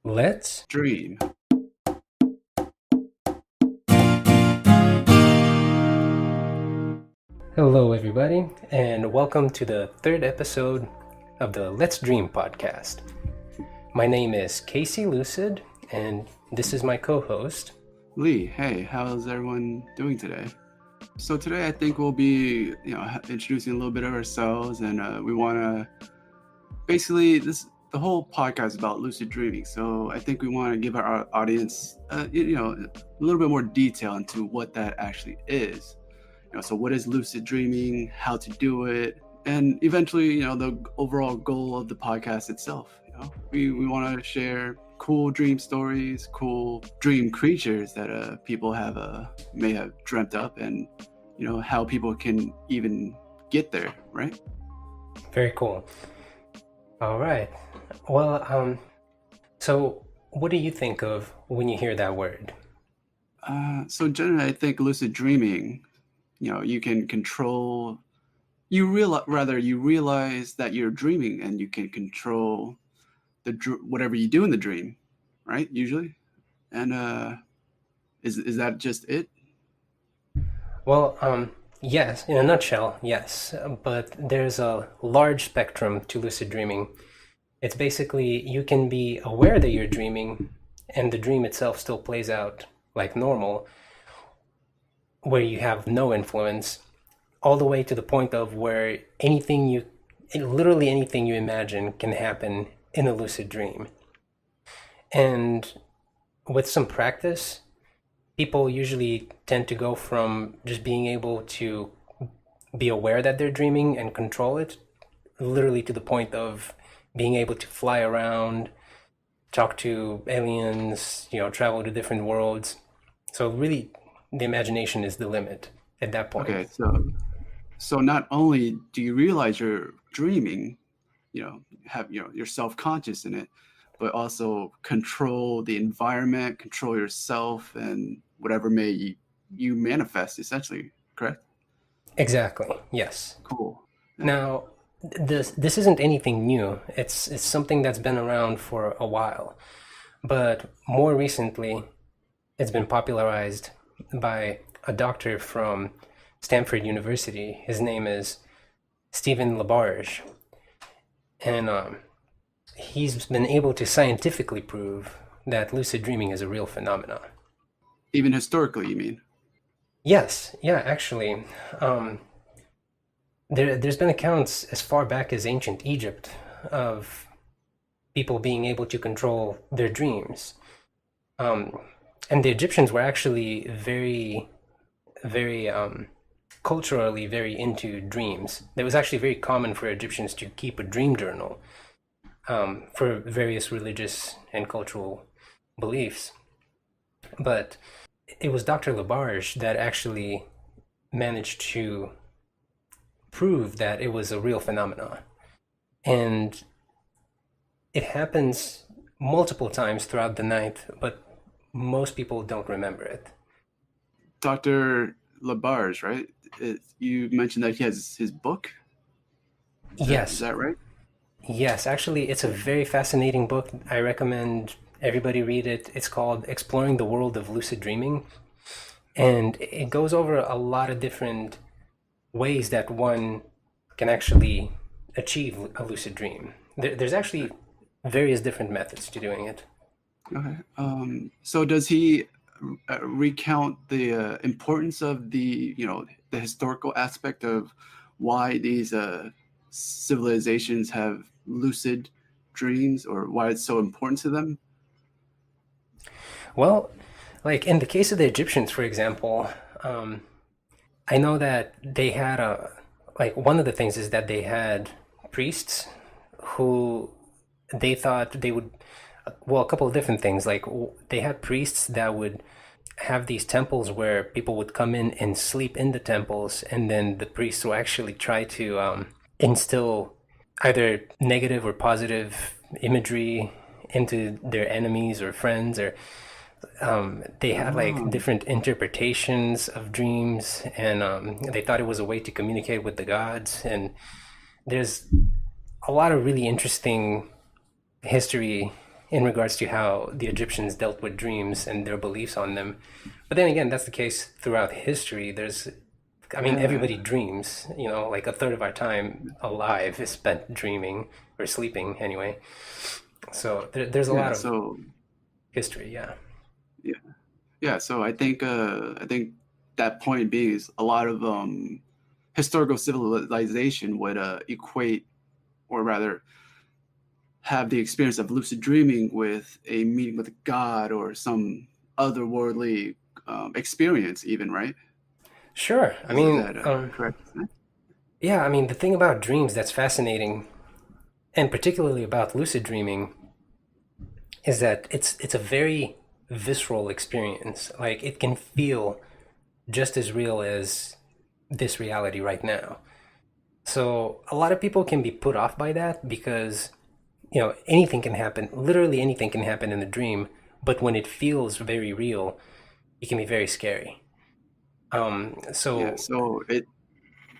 Let's Dream. Hello, everybody, and welcome to the third episode of the Let's Dream podcast. My name is Casey Lucid, and this is my co-host, Lee, hey, how's everyone doing today? So today I think we'll be, introducing a little bit of ourselves, and we want to basically the whole podcast is about lucid dreaming. So I think we want to give our audience, a little bit more detail into what that actually is. So what is lucid dreaming, how to do it, and eventually, the overall goal of the podcast itself. We want to share cool dream stories, cool dream creatures that people may have dreamt up, and how people can even get there, right? Very cool. All right. Well, so what do you think of when you hear that word? So generally, I think lucid dreaming, you can control. You realize that you're dreaming, and you can control whatever you do in the dream, right? Usually, and is that just it? Well, yes, in a nutshell, yes, but there's a large spectrum to lucid dreaming. It's basically you can be aware that you're dreaming, and the dream itself still plays out like normal, where you have no influence, all the way to the point of where literally anything you imagine can happen in a lucid dream. And with some practice, people usually tend to go from just being able to be aware that they're dreaming and control it, literally to the point of being able to fly around, talk to aliens, travel to different worlds. So really, the imagination is the limit at that point. Okay, so not only do you realize you're dreaming, have you're self-conscious in it, but also control the environment, control yourself, and whatever may you manifest, essentially, correct? Exactly. Yes. Cool. Yeah. Now, this isn't anything new. It's something that's been around for a while, but more recently, it's been popularized by a doctor from Stanford University. His name is Stephen LaBarge, and he's been able to scientifically prove that lucid dreaming is a real phenomenon. Even historically, you mean? Yes, yeah, actually. There's been accounts as far back as ancient Egypt of people being able to control their dreams. And the Egyptians were actually very, very culturally very into dreams. It was actually very common for Egyptians to keep a dream journal for various religious and cultural beliefs. But it was Dr. LaBarge that actually managed to prove that it was a real phenomenon. And it happens multiple times throughout the night, but most people don't remember it. Dr. LaBarge, right? You mentioned that he has his book. Is Yes, that right? yes, actually, it's a very fascinating book. I recommend everybody read it. It's called Exploring the World of Lucid Dreaming. And it goes over a lot of different ways that one can actually achieve a lucid dream. There's actually various different methods to doing it. Okay. So does he recount the importance of the historical aspect of why these civilizations have lucid dreams, or why it's so important to them? Well, like in the case of the Egyptians, for example, I know that they had one of the things is that they had priests who they thought they would, well, a couple of different things. Like they had priests that would have these temples where people would come in and sleep in the temples, and then the priests will actually try to instill either negative or positive imagery into their enemies or friends, or they had like Oh, different interpretations of dreams, and they thought it was a way to communicate with the gods. And there's a lot of really interesting history in regards to how the Egyptians dealt with dreams and their beliefs on them. But then again, that's the case throughout history. I mean, Yeah, everybody dreams, like a third of our time alive is spent dreaming or sleeping anyway. So there's a lot yeah. of So history, yeah. yeah, yeah. So I think that point being is a lot of historical civilization would equate, or rather, have the experience of lucid dreaming with a meeting with God or some otherworldly experience, even, right? Sure. I Is mean, that correct? yeah, I mean, the thing about dreams that's fascinating, and particularly about lucid dreaming, is that it's a very visceral experience. Like it can feel just as real as this reality right now. So a lot of people can be put off by that because anything can happen. Literally anything can happen in the dream, but when it feels very real, it can be very scary. Yeah. So So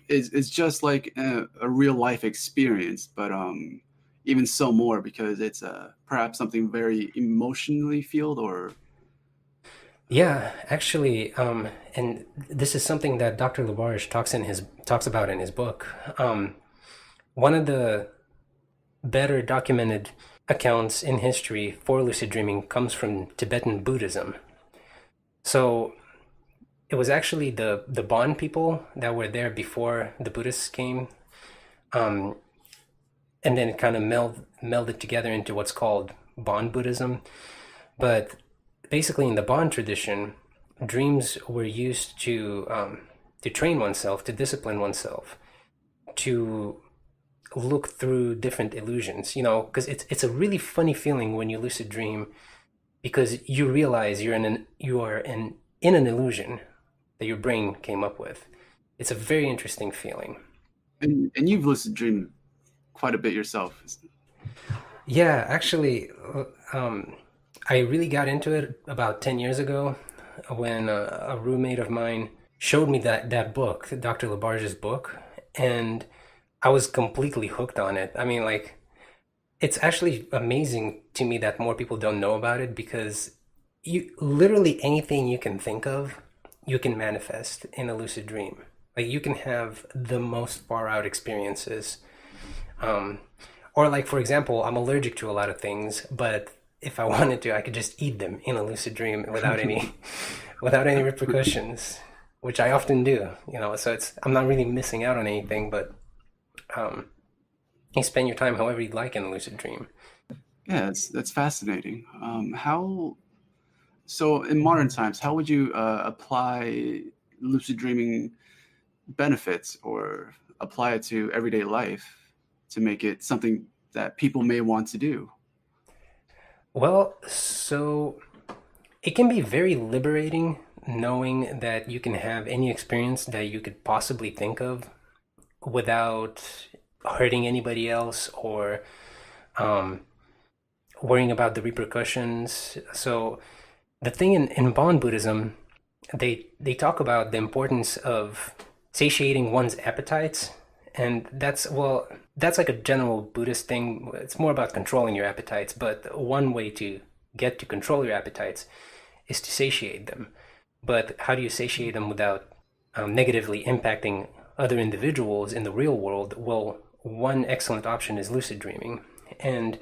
it's just like a real life experience, but even so more because it's perhaps something very emotionally filled or yeah, actually, and this is something that Dr. Labarge talks about in his book. One of the better documented accounts in history for lucid dreaming comes from Tibetan Buddhism. So it was actually the Bon people that were there before the Buddhists came, um, and then it kind of melded together into what's called Bon Buddhism. But basically, in the Bon tradition, dreams were used to train oneself, to discipline oneself, to look through different illusions. Because it's a really funny feeling when you lucid dream because you realize you are in an illusion that your brain came up with. It's a very interesting feeling. and you've lucid dreamed quite a bit yourself. Yeah, actually, um, I really got into it about 10 years ago when a roommate of mine showed me that book, Dr. Labarge's book, and I was completely hooked on it. I mean, like, it's actually amazing to me that more people don't know about it because you literally anything you can think of, you can manifest in a lucid dream. Like, you can have the most far out experiences. Um, or like for example, I'm allergic to a lot of things, but if I wanted to, I could just eat them in a lucid dream without any without any repercussions, which I often do. So I'm not really missing out on anything, but um, you spend your time however you'd like in a lucid dream. Yeah, that's fascinating. How so in modern times, how would you apply lucid dreaming benefits or apply it to everyday life to make it something that people may want to do? Well, so it can be very liberating knowing that you can have any experience that you could possibly think of without hurting anybody else or um, worrying about the repercussions. So the thing in Bon Buddhism, they talk about the importance of satiating one's appetites, and that's like a general Buddhist thing. It's more about controlling your appetites, but one way to get to control your appetites is to satiate them. But how do you satiate them without negatively impacting other individuals in the real world? Well, one excellent option is lucid dreaming, and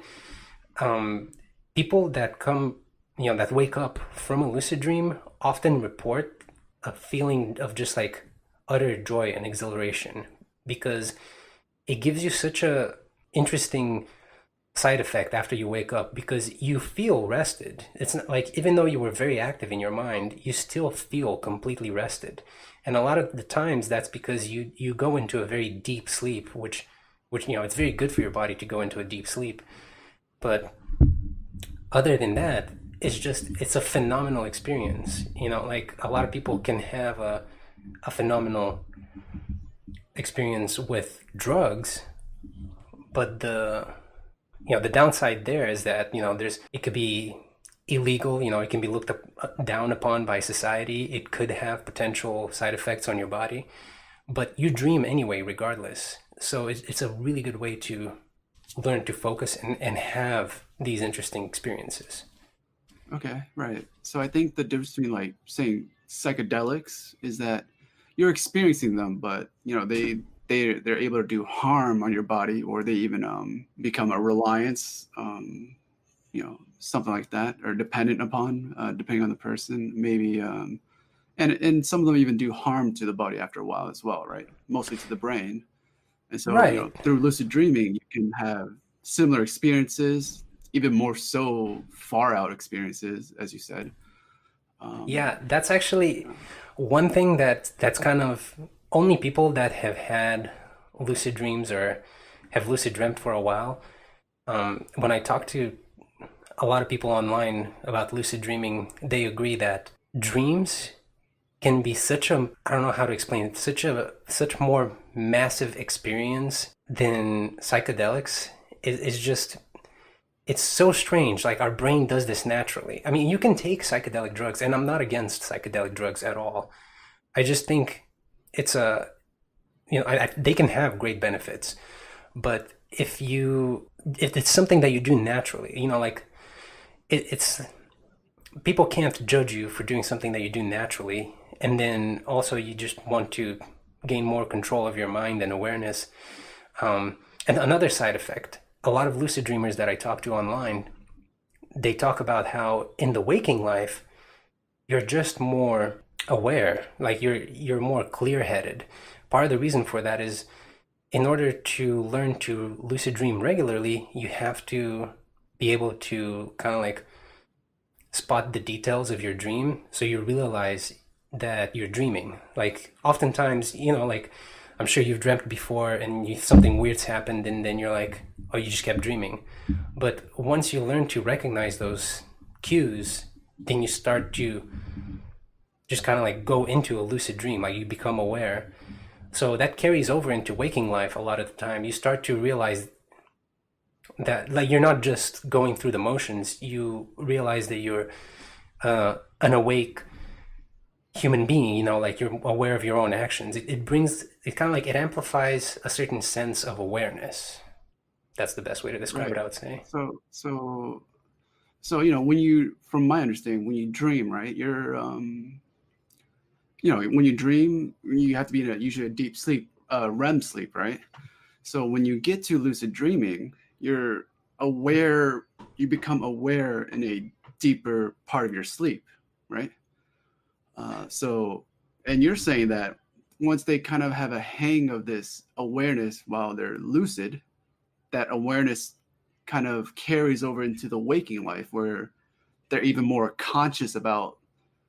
um, people that wake up from a lucid dream often report a feeling of just like utter joy and exhilaration because it gives you such a interesting side effect after you wake up because you feel rested. It's not like even though you were very active in your mind, you still feel completely rested. And a lot of the times that's because you go into a very deep sleep, which it's very good for your body to go into a deep sleep. But other than that, it's a phenomenal experience. Like a lot of people can have a phenomenal experience with drugs, but the downside there is that it could be illegal. It can be looked down upon by society. It could have potential side effects on your body, but you dream anyway regardless. So it's a really good way to learn to focus and have these interesting experiences. Okay, right. So I think the difference between like saying psychedelics is that you're experiencing them, but they're able to do harm on your body, or they even become a reliance, something like that, or dependent upon, depending on the person, maybe, and some of them even do harm to the body after a while as well, right? Mostly to the brain. And so, Right. through lucid dreaming, you can have similar experiences, even more so far out experiences, as you said. Um, Yeah, that's actually one thing that's kind of only people that have had lucid dreams or have lucid dreamt for a while. When I talk to a lot of people online about lucid dreaming, they agree that dreams can be such a, I don't know how to explain it, such more massive experience than psychedelics. It's just, it's so strange. Like our brain does this naturally. I mean, you can take psychedelic drugs, and I'm not against psychedelic drugs at all. I just think it's a, they can have great benefits, but if it's something that you do naturally, like it's people can't judge you for doing something that you do naturally, and then also you just want to gain more control of your mind and awareness. And another side effect, a lot of lucid dreamers that I talk to online, they talk about how in the waking life you're just more aware, like you're more clear-headed. Part of the reason for that is in order to learn to lucid dream regularly, you have to be able to kind of like spot the details of your dream so you realize that you're dreaming. Like oftentimes, like I'm sure you've dreamt before and something weird's happened and then you're like, oh, you just kept dreaming. But once you learn to recognize those cues, then you start to just kind of like go into a lucid dream, like you become aware. So that carries over into waking life a lot of the time. You start to realize that like you're not just going through the motions, you realize that you're an awake human being, like you're aware of your own actions. It brings, it kind of like, it amplifies a certain sense of awareness. That's the best way to describe it, right. I would say. So when from my understanding, when you dream, right, when you dream, you have to be in usually a deep sleep, REM sleep, right? So when you get to lucid dreaming, you're aware, you become aware in a deeper part of your sleep, right? So, and you're saying that once they kind of have a hang of this awareness while they're lucid, that awareness kind of carries over into the waking life where they're even more conscious about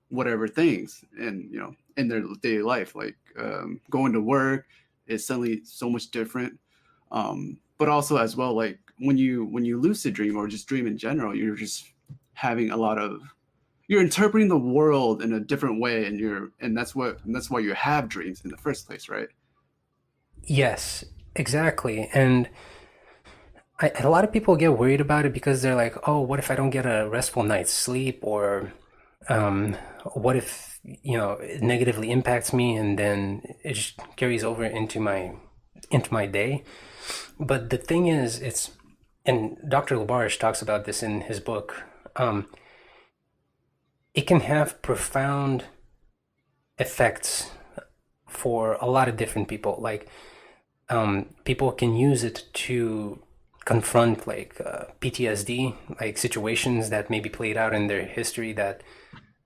whatever things, and in their daily life, like going to work is suddenly so much different. But also as well, like when you lucid dream or just dream in general, you're just having a lot of, you're interpreting the world in a different way, and that's why you have dreams in the first place, right? Yes, exactly. And a lot of people get worried about it because they're like, oh, what if I don't get a restful night's sleep? Or um, what if, it negatively impacts me and then it just carries over into my day? But the thing is, and Dr. Labarge talks about this in his book, it can have profound effects for a lot of different people. Like, people can use it to confront like PTSD, like situations that maybe played out in their history that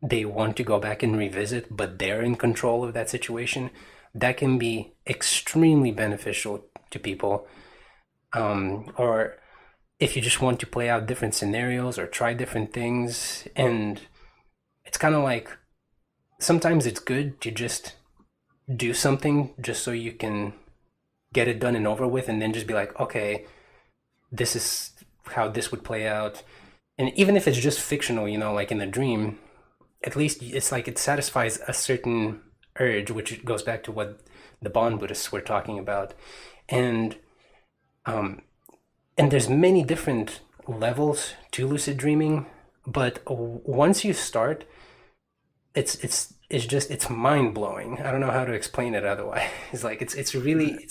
they want to go back and revisit, but they're in control of that situation. That can be extremely beneficial to people. Or if you just want to play out different scenarios or try different things. And it's kind of like sometimes it's good to just do something just so you can get it done and over with, and then just be like, okay, this is how this would play out. And even if it's just fictional, like in the dream, at least it's like it satisfies a certain urge, which goes back to what the Bon Buddhists were talking about. And um, and there's many different levels to lucid dreaming, but once you start, it's mind blowing. I don't know how to explain it otherwise. It's like it's really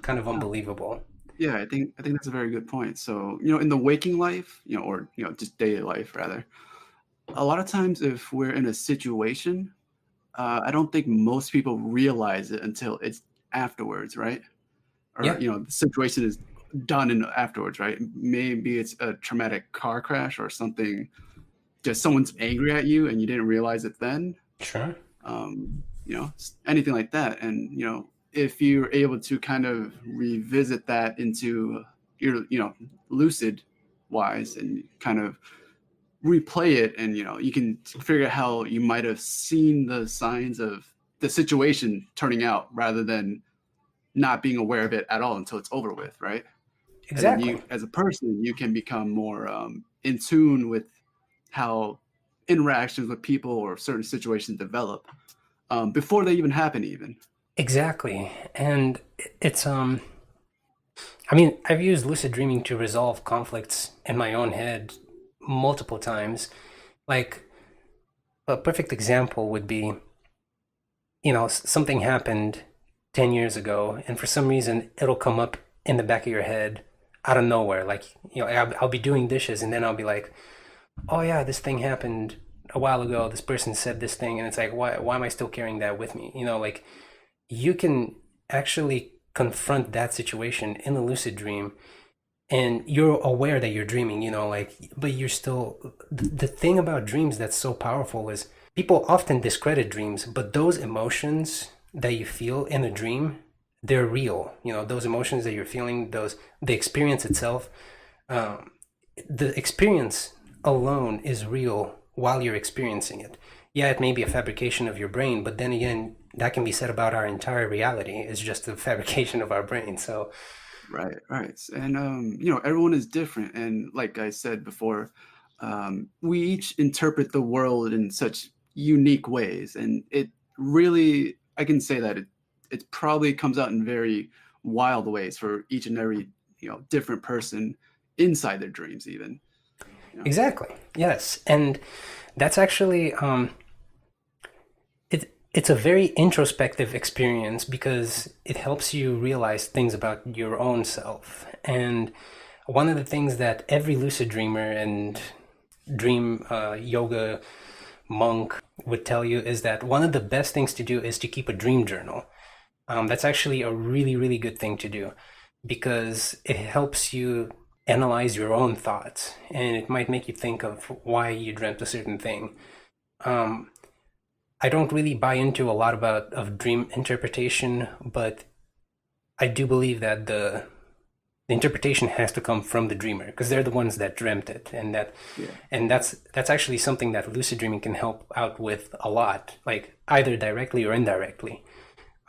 kind of Yeah. unbelievable. Yeah, I think that's a very good point. So, in the waking life, or just daily life rather, a lot of times if we're in a situation, I don't think most people realize it until it's afterwards, right? Or Yeah, the situation is done and afterwards, right? Maybe it's a traumatic car crash or something, just someone's angry at you and you didn't realize it then. sure. Anything like that. And if you're able to kind of revisit that into your lucid wise, and kind of replay it, and you can figure out how you might have seen the signs of the situation turning out, rather than not being aware of it at all until it's over with, right? And then Exactly. you, as a person, you can become more in tune with how interactions with people or certain situations develop, before they even happen, even. Exactly. And it's I mean, I've used lucid dreaming to resolve conflicts in my own head multiple times. Like a perfect example would be, something happened 10 years ago, and for some reason it'll come up in the back of your head out of nowhere. Like, I'll be doing dishes and then I'll be like, oh yeah, this thing happened a while ago. This person said this thing, and it's like, why am I still carrying that with me? Like you can actually confront that situation in a lucid dream, and you're aware that you're dreaming, like, but you're still, the thing about dreams that's so powerful is people often discredit dreams, but those emotions that you feel in a dream, they're real. Those emotions that you're feeling, the experience itself, um, the experience alone is real while you're experiencing it. Yeah, it may be a fabrication of your brain, but then again, that can be said about our entire reality. It's just a fabrication of our brain. So Right, right. And everyone is different, and like I said before, we each interpret the world in such unique ways, and it really, I can say that it probably comes out in very wild ways for each and every different person inside their dreams, even. you know exactly, yes, and that's actually it's a very introspective experience because it helps you realize things about your own self. And one of the things that every lucid dreamer and dream yoga monk would tell you is that one of the best things to do is to keep a dream journal. That's actually a really, really good thing to do because it helps you analyze your own thoughts, and it might make you think of why you dreamt a certain thing. Um, I don't really buy into a lot of dream interpretation, but I do believe that the interpretation has to come from the dreamer because they're the ones that dreamt it, yeah, and that's actually something that lucid dreaming can help out with a lot, like either directly or indirectly.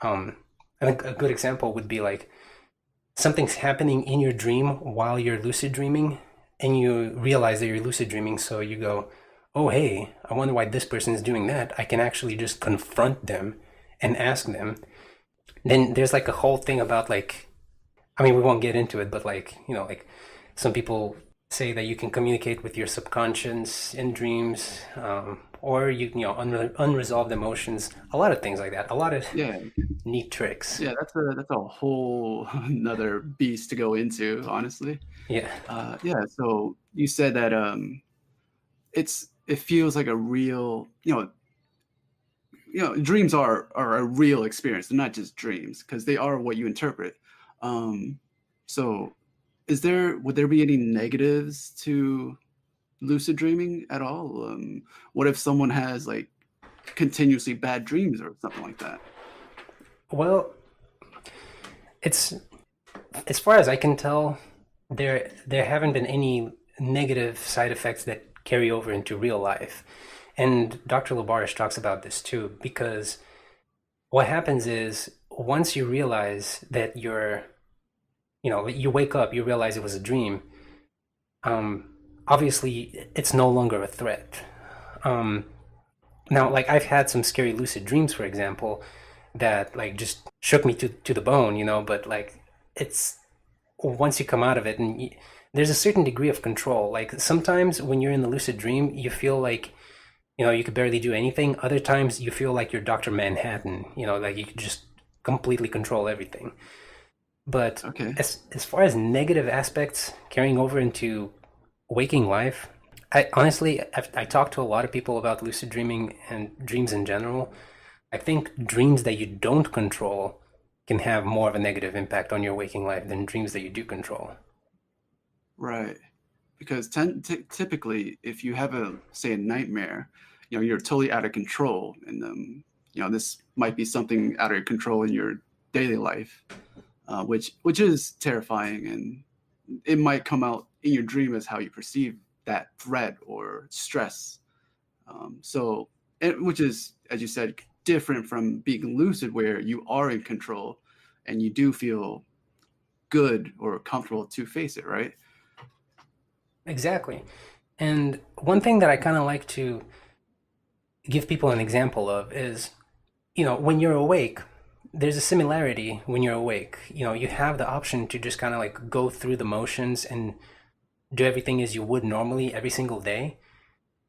Um, I think a good example would be like something's happening in your dream while you're lucid dreaming, and you realize that you're lucid dreaming, so you go, oh hey, I wonder why this person is doing that. I can actually just confront them and ask them. Then there's like a whole thing about like, I mean, we won't get into it, but like, like some people say that you can communicate with your subconscious in dreams, or unresolved emotions, a lot of things like that, a lot of yeah, neat tricks. yeah. That's a whole another beast to go into, honestly. Yeah, Yeah. So you said that it feels like a real, dreams are a real experience. They're not just dreams, because they are what you interpret. Um so would there be any negatives to lucid dreaming at all? What if someone has like continuously bad dreams or something like that? well, it's, as far as I can tell, there haven't been any negative side effects that carry over into real life. And Dr. Labarish talks about this too, because what happens is once you realize that you wake up, you realize it was a dream. Um, Obviously, it's no longer a threat. Um, Now, like I've had some scary lucid dreams, for example, that like just shook me to the bone, but like it's once you come out of it, and there's a certain degree of control. Like sometimes when you're in the lucid dream, you feel like you could barely do anything. Other times you feel like you're Dr. Manhattan, like you could just completely control everything. But Okay. as far as negative aspects carrying over into waking life, I honestly I talked to a lot of people about lucid dreaming and dreams in general. I think dreams that you don't control can have more of a negative impact on your waking life than dreams that you do control. Right. Because typically, if you have a say a nightmare, you're totally out of control, and this might be something out of your control in your daily life, which is terrifying, and it might come out in your dream as how you perceive that threat or stress. So, which is, as you said, different from being lucid, where you are in control and you do feel good or comfortable to face it, right? Exactly. And one thing that I kind of like to give people an example of is, when you're awake, there's a similarity when you're awake. You have the option to just kind of like go through the motions and do everything as you would normally every single day.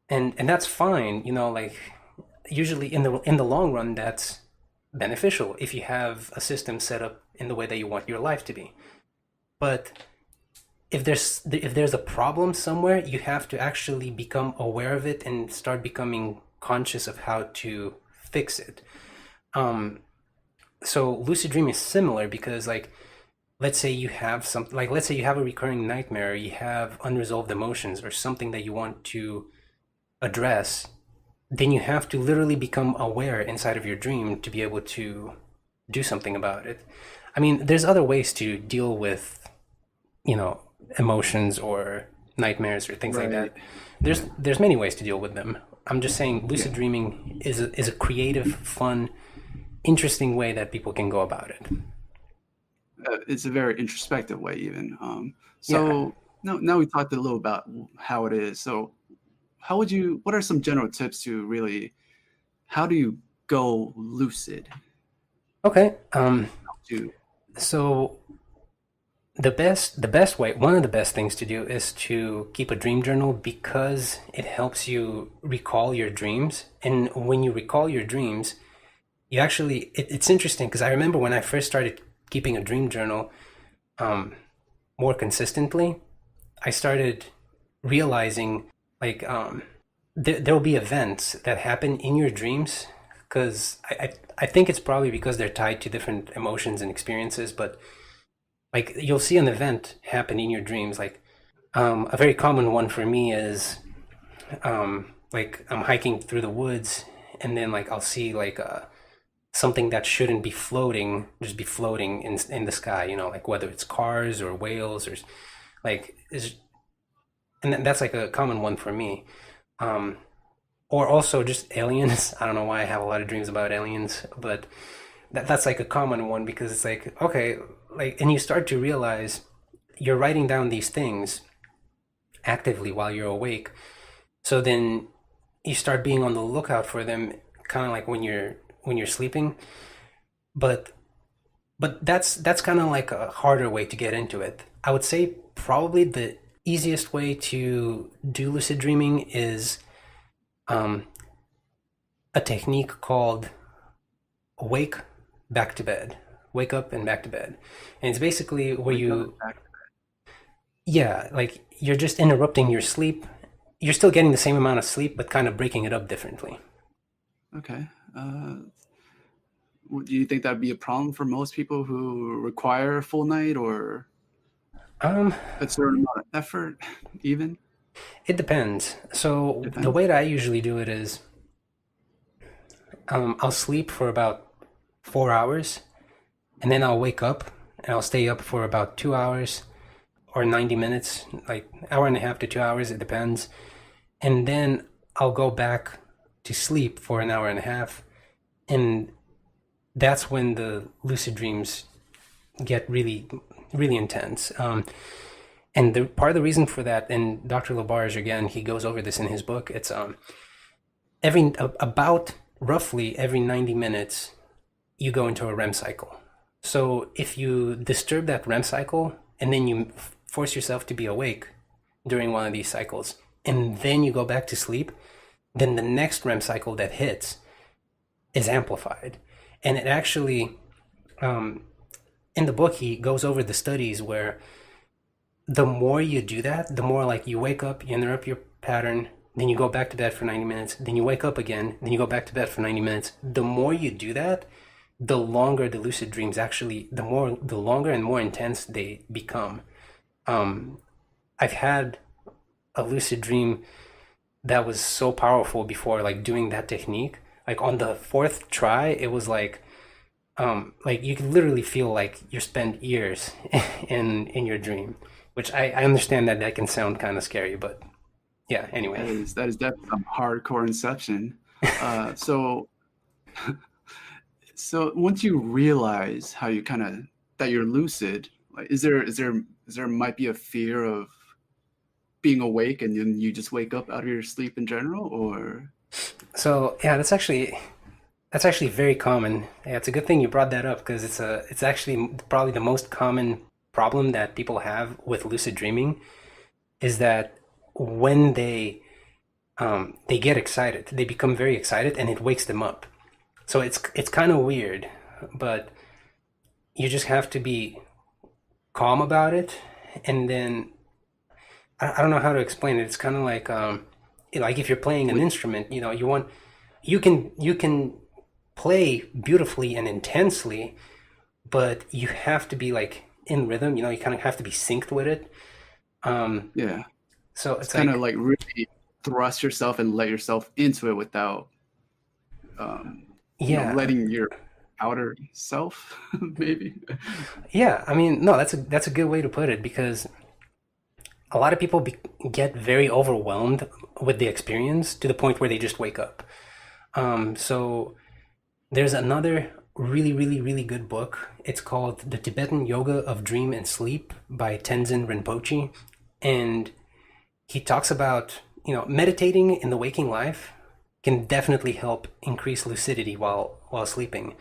And that's fine, like usually in the long run that's beneficial if you have a system set up in the way that you want your life to be. But if there's a problem somewhere, you have to actually become aware of it and start becoming conscious of how to fix it. Um, so lucid dreaming is similar because, like, let's say you have something, like let's say you have a recurring nightmare, you have unresolved emotions or something that you want to address, then you have to literally become aware inside of your dream to be able to do something about it. I mean, there's other ways to deal with, you know, emotions or nightmares or things like Right. that. There's many ways to deal with them. I'm just saying lucid Yeah. dreaming is a creative, fun, interesting way that people can go about it. It's a very introspective way, even. Yeah. So now we talked a little about how it is. So what are some general tips to really, how do you go lucid? Okay. To So the best way, one of the best things to do is to keep a dream journal because it helps you recall your dreams. And when you recall your dreams, it's interesting because I remember when I first started keeping a dream journal um, more consistently, I started realizing like there'll be events that happen in your dreams because I think it's probably because they're tied to different emotions and experiences, but like you'll see an event happen in your dreams. Like a very common one for me is like I'm hiking through the woods and then like I'll see like something that shouldn't be floating just be floating in the sky, like whether it's cars or whales or like is and that's like a common one for me. Um, or also just aliens. I don't know why I have a lot of dreams about aliens, but that's like a common one because it's like okay, like and you start to realize you're writing down these things actively while you're awake. So then you start being on the lookout for them, kind of like when you're sleeping. But that's kind of like a harder way to get into it. I would say probably the easiest way to do lucid dreaming is um, a technique called wake back to bed. Wake up and back to bed. And it's basically where wake up you, back. yeah, like you're just interrupting your sleep. You're still getting the same amount of sleep, but kind of breaking it up differently. Okay. Do you think that'd be a problem for most people who require a full night or Um, a certain amount of effort, even? it depends. So the Depends. way that I usually do it is I'll sleep for about 4 hours and then I'll wake up and I'll stay up for about 2 hours or 90 minutes, like hour and a half to 2 hours, it depends. And then I'll go back to sleep for an hour and a half. And that's when the lucid dreams get really, really intense. And the part of the reason for that, and Dr. Labarge again, he goes over this in his book. It's about roughly every 90 minutes you go into a REM cycle. So if you disturb that REM cycle and then you force yourself to be awake during one of these cycles, and then you go back to sleep, then the next REM cycle that hits is amplified, and it actually um, in the book he goes over the studies where the more you do that, the more like you wake up, you interrupt your pattern, then you go back to bed for 90 minutes, then you wake up again, then you go back to bed for 90 minutes. The more you do that, the longer the lucid dreams actually, the longer and more intense they become. Um, I've had a lucid dream that was so powerful before, like doing that technique. Like on the fourth try, it was like you can literally feel like you spend years in your dream, which I understand that that can sound kind of scary, but yeah. Anyway, That is definitely some hardcore inception. So so once you realize how you kind of that you're lucid, like is there might be a fear of being awake and then you just wake up out of your sleep in general, or so yeah, that's actually very common. Yeah, it's a good thing you brought that up because it's actually probably the most common problem that people have with lucid dreaming is that when they get excited, they become very excited, and it wakes them up. So it's kind of weird, but you just have to be calm about it, and then I don't know how to explain it. It's kind of like if you're playing an with instrument, you can play beautifully and intensely, but you have to be like in rhythm. You kind of have to be synced with it. Um, yeah, so it's it's kind of like like really thrust yourself and let yourself into it without um, yeah, letting your outer self maybe. yeah. I mean, no, that's a good way to put it because a lot of people get very overwhelmed with the experience to the point where they just wake up. So there's another really, really, really good book. It's called The Tibetan Yoga of Dream and Sleep by Tenzin Rinpoche. And he talks about, meditating in the waking life can definitely help increase lucidity while sleeping.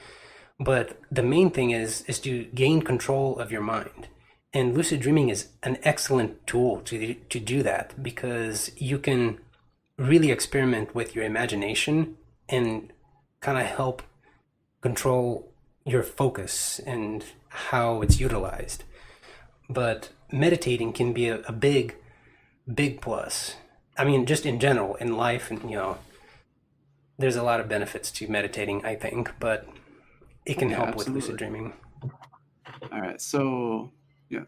But the main thing is to gain control of your mind. And lucid dreaming is an excellent tool to do that because you can really experiment with your imagination and kind of help control your focus and how it's utilized. But meditating can be a big, big plus. I mean, just in general, in life, and there's a lot of benefits to meditating, I think, but it can Yeah, help with lucid absolutely. dreaming. All right, so yeah,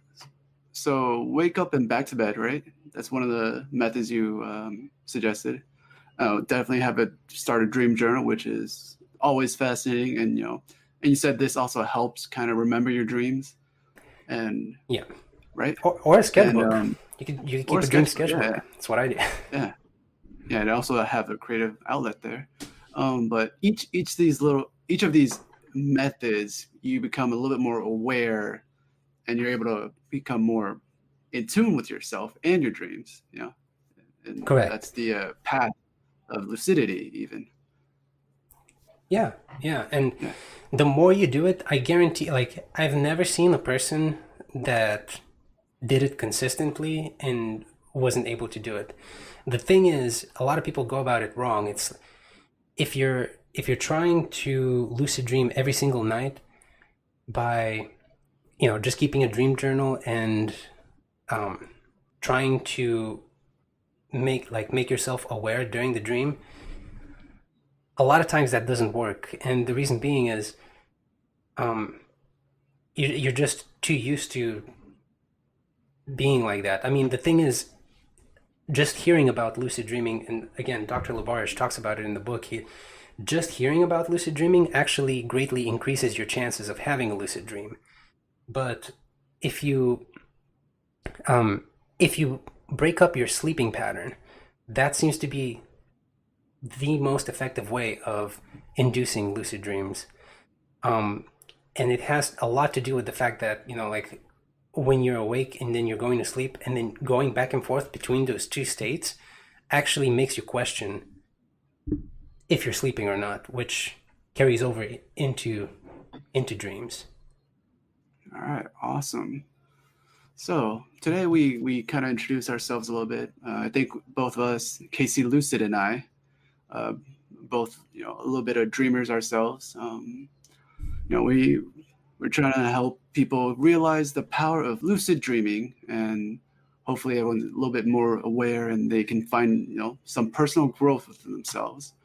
so wake up and back to bed, right? That's one of the methods you suggested. Definitely have a start a dream journal, which is always fascinating, and and you said this also helps kind of remember your dreams, and Yeah, right, or a and sketchbook. You could or keep a a dream sketchbook. Yeah, sketchbook. That's what I do. yeah, yeah, and also have a creative outlet there. But each of these methods, you become a little bit more aware, and you're able to become more in tune with yourself and your dreams. And Correct. that's the path of lucidity, even. Yeah, yeah, and Yeah, the more you do it, I guarantee. Like, I've never seen a person that did it consistently and wasn't able to do it. The thing is, a lot of people go about it wrong. It's if you're trying to lucid dream every single night by just keeping a dream journal and um, trying to make yourself aware during the dream. A lot of times that doesn't work, and the reason being is um, you're just too used to being like that. I mean, the thing is, just hearing about lucid dreaming, and again, Dr. Labarge talks about it in the book. Just hearing about lucid dreaming actually greatly increases your chances of having a lucid dream. But if you um, if you break up your sleeping pattern, that seems to be the most effective way of inducing lucid dreams. Um, and it has a lot to do with the fact that like when you're awake and then you're going to sleep and then going back and forth between those two states actually makes you question if you're sleeping or not, which carries over into dreams. all right, awesome. So today we kind of introduced ourselves a little bit. I think both of us, Casey Lucid and I, uh, both a little bit of dreamers ourselves. You know, we We're trying to help people realize the power of lucid dreaming, and hopefully everyone's a little bit more aware and they can find some personal growth within themselves.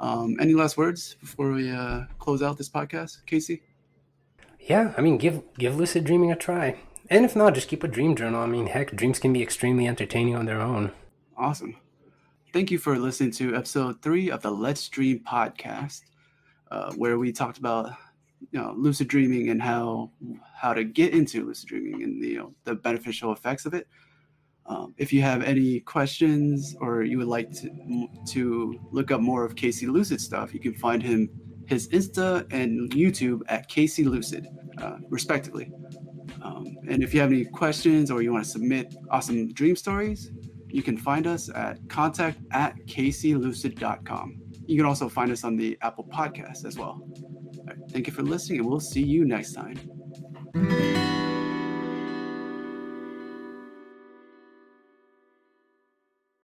Any last words before we close out this podcast, Casey? Yeah, I mean, give lucid dreaming a try. And if not, just keep a dream journal. I mean, heck, dreams can be extremely entertaining on their own. Awesome. Thank you for listening to episode 3 of the Let's Dream podcast, where we talked about lucid dreaming and how to get into lucid dreaming and the beneficial effects of it. If you have any questions or you would like to look up more of Casey Lucid stuff, you can find his Insta and YouTube at Casey Lucid, respectively. And if you have any questions or you want to submit awesome dream stories, you can find us at contact@caseylucid.com. You can also find us on the Apple Podcast as well. All right, thank you for listening, and we'll see you next time.